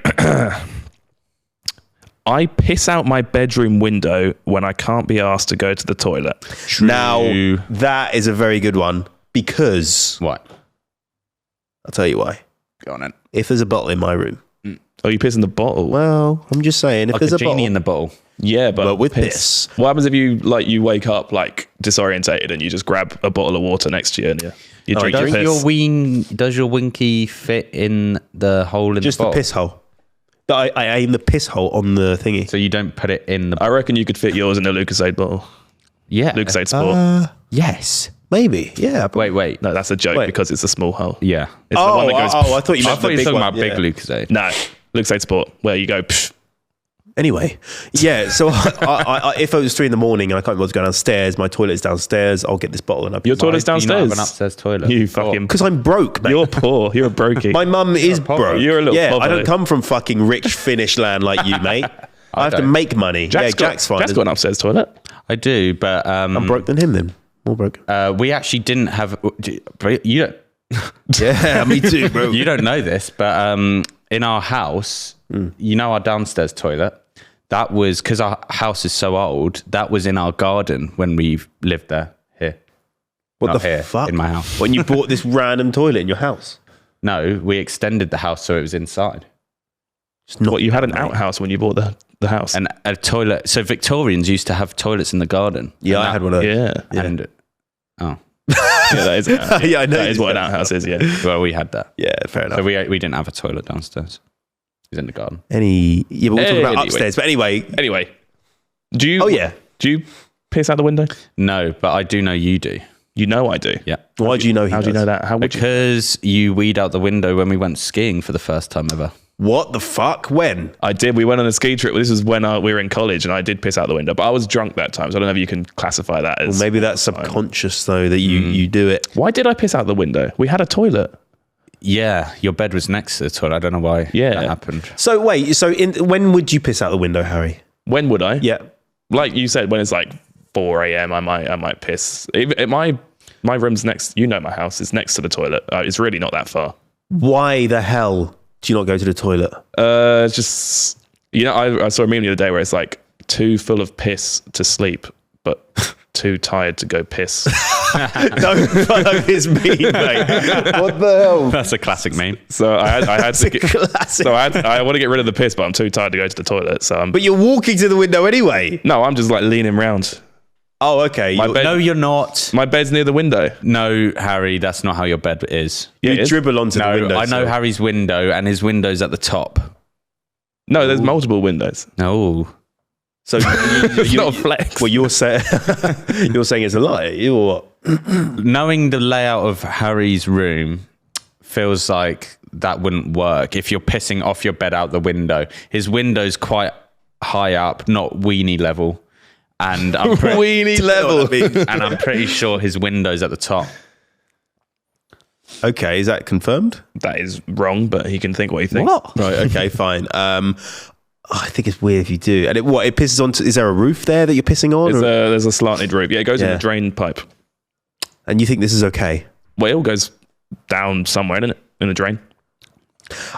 I piss out my bedroom window when I can't be asked to go to the toilet. Now, that is a very good one because What? I'll tell you why. Go on then. If there's a bottle in my room, Oh, you piss in the bottle? well, I'm just saying, if Like there's a a genie bottle, in the bottle. Yeah, but with piss. What happens if you wake up like disorientated and you just grab a bottle of water next to you and you drink your Does piss? does your winky fit in the hole in just the the bottle? piss hole. I aim the piss hole on the thingy. So you don't put it in the I reckon you could fit yours in a Lucasade bottle. Yeah. Lucasade Sport. Yes. Maybe, yeah. Wait. No, that's a joke Wait. because it's a small hole. Yeah. It's the one that goes. I thought you I meant thought the you were big talking one. about big Yeah. Lucasade. No, Lucasade Sport, where you go. Psh. Anyway, yeah. So I, if it was 3 a.m. and I can't be able to go downstairs, my toilet's downstairs. I'll get this bottle and I. Your toilet's Do you not have downstairs. an upstairs toilet? You fucking. Because I'm broke, mate. You're poor. You're a brokey. My mum is broke. You're a little yeah. I poverty. don't come from fucking rich Finnish land like you, mate. I have to don't. make money. Jack's fine. Jack's got an upstairs toilet. I do, but I'm broke than him then. More broke. we actually didn't have. You don't. Yeah, me too, bro. You don't know this, but in our house, you know our downstairs toilet. That was because our house is so old. That was in our garden when we lived there. Here, What not the here, fuck? in my house. When you bought this random toilet in your house? No, we extended the house so it was inside. It's not What, you had an outhouse when you bought the the house. And a toilet. So Victorians used to have toilets in the garden. Yeah, I had one of those. yeah. And oh, Yeah, that is, Yeah, I know. that is what an outhouse is, yeah. well, we had that. Yeah, fair enough. So we didn't have a toilet downstairs. It was in the garden. But we'll talk about Anyway. upstairs. But anyway, Anyway, do you... Oh, yeah. Do you piss out the window? No, but I do know you do. You know I do. Yeah. why do you know he How do you does? know that? How would you... Because you weed out the window when we went skiing for the first time ever. What the fuck? When? I did. We went on a ski trip. This was when we were in college, and I did piss out the window. But I was drunk that time, so I don't know if you can classify that as... Maybe that's subconscious, though, that you do it. Why did I piss out the window? We had a toilet. Yeah, your bed was next to the toilet. I don't know why that happened. So wait, when would you piss out the window, Harry? When would I? Yeah. Like you said, when it's like 4 a.m., I might piss. My room's next... You know my house is next to the toilet. It's really not that far. Why the hell do you not go to the toilet? Just... You know, I saw a meme the other day where it's like too full of piss to sleep, but too tired to go piss. Don't follow his meme, mate. What the hell? That's a classic meme. So I had to get... Classic. So I want to get rid of the piss, but I'm too tired to go to the toilet. So But you're walking to the window anyway. No, I'm just like leaning round. Oh, okay. My bed- No, you're not. My bed's near the window. No, Harry, that's not how your bed is. Yeah, it You is. dribble onto the No, window. I know Harry's window, and his window's at the top. No, there's multiple windows. No. So It's not a flex. Well, you're saying it's a lie. You or what? Knowing the layout of Harry's room feels like that wouldn't work if you're pissing off your bed out the window. His window's quite high up, not weenie level. And I'm Weenie level. and I'm pretty sure his window's at the top. Okay, is that confirmed? That is wrong, but he can think what he thinks. Right. Okay. Fine. I think it's weird if you do. And it pisses onto? Is there a roof there that you're pissing on? There's a slanted roof. Yeah, it goes in the drain pipe. And you think this is okay? Well, it all goes down somewhere, doesn't it? In a drain.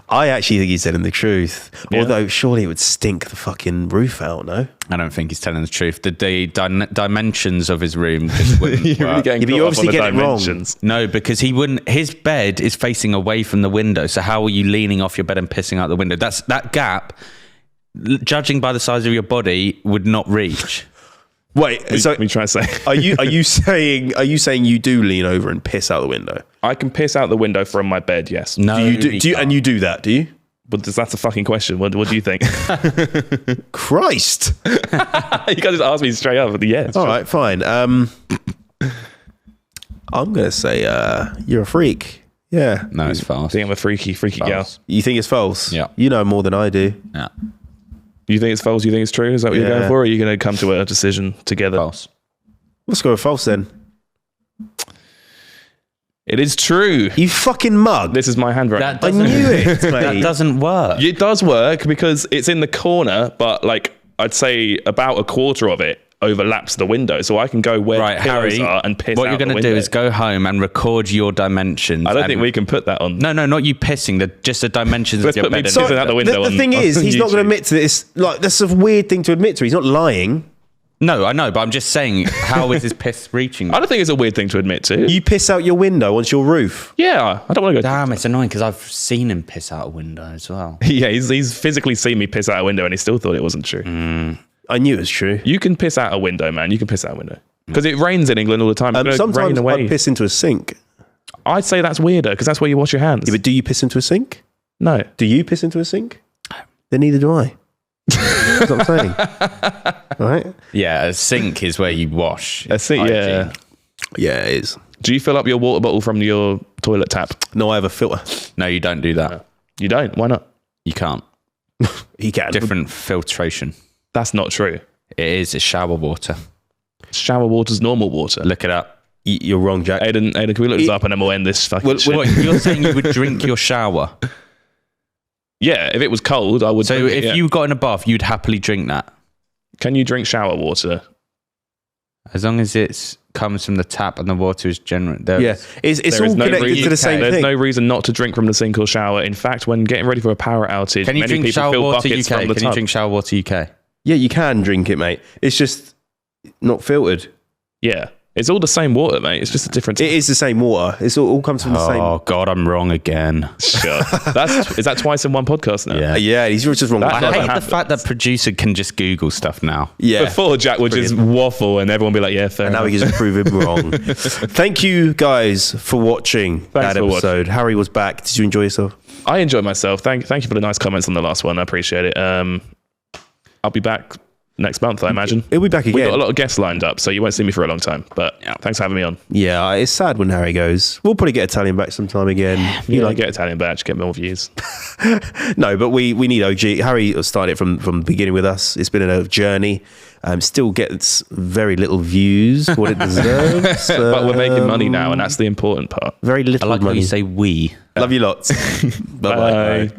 I actually think he's telling the truth. Yeah. Although surely it would stink the fucking roof out. No. I don't think he's telling the truth. The dimensions of his room just wouldn't work. but you obviously get it wrong. No, because he wouldn't. His bed is facing away from the window. So how are you leaning off your bed and pissing out the window? That gap, judging by the size of your body, would not reach. Wait. So Let me try to say. are you saying you do lean over and piss out the window? I can piss out the window from my bed, yes. No, Do you and you do that? Do you? But that's a fucking question. What do you think? Christ. You can't just ask me straight up. Yes. All right. Fine. I'm gonna say you're a freak. Yeah. No, it's I false. think I'm a freaky girl. False. You think it's false? Yeah. You know more than I do. Yeah, You think it's false? You think it's true? Is that what you're Yeah. going for? Or are you going to come to a decision together? false. Let's go with false then. It is true. You fucking mug. This is my handwriting. I knew it, mate. That doesn't work. It does work because it's in the corner, but like I'd say about a quarter of it overlaps the window, so I can go where Right, the pillows Harry. are and piss What out you're the going to do window. is go home and record your dimensions. I don't and- think we can put that on. No, not you pissing. Just the dimensions Let's of your put me bed. pissing out the window. The thing on is, he's not going to YouTube. admit to this. Like, that's a weird thing to admit to. He's not lying. No, I know, but I'm just saying, how is his piss reaching? I don't think it's a weird thing to admit to. You piss out your window onto your roof. Yeah, I don't want to go. Damn, it's annoying because I've seen him piss out a window as well. Yeah, he's physically seen me piss out a window and he still thought it wasn't true. I knew it was true. You can piss out a window, man. You can piss out a window. Because it rains in England all the time. It's gonna Sometimes rain away. I piss into a sink. I'd say that's weirder because that's where you wash your hands. Yeah, but do you piss into a sink? No. Do you piss into a sink? Then neither do I. That's what I'm saying. All right? Yeah, a sink is where you wash. A sink, yeah. Yeah, it is. Do you fill up your water bottle from your toilet tap? No, I have a filter. No, you don't do that. You don't? Why not? You can't. He can. Different filtration. That's not true. It is. It's shower water. Shower water's normal water. Look it up. You're wrong, Jack. Aiden, can we look this up and then we'll end this fucking shit? What, you're saying you would drink your shower? Yeah, if it was cold, I would. So drink it, if yeah. you got in a bath, you'd happily drink that? Can you drink shower water? As long as it comes from the tap and the water is general. Yeah. It's There all is no connected reason- to the same There's thing. no reason not to drink from the sink or shower. In fact, when getting ready for a power outage, Can you many drink people shower fill water buckets UK? from the Can you tub. drink shower water UK? Yeah, you can drink it, mate. It's just not filtered. Yeah. It's all the same water, mate. It's just a different. It is the same water. It's all comes from the same. Oh God, I'm wrong again. Sure. Is that twice in one podcast now? Yeah. Yeah, he's just wrong. I never hate the happens. fact that producer can just Google stuff now. Yeah. Before Jack would just waffle and everyone would be like, yeah, fair And now enough. we can just prove him wrong. Thank you guys for watching that for episode. Harry was back. Did you enjoy yourself? I enjoyed myself. Thank you for the nice comments on the last one. I appreciate it. I'll be back next month, I imagine. He'll be back We've again. got a lot of guests lined up, so you won't see me for a long time. But thanks for having me on. Yeah, it's sad when Harry goes. We'll probably get Italian back sometime again. You like get Italian badge, get more views. No, but we need OG. Harry started from the beginning with us. It's been a journey. Still gets very little views for what it deserves. But we're making money now, and that's the important part. Very little I like how money. you say we. Love you lots. Bye-bye. Bye.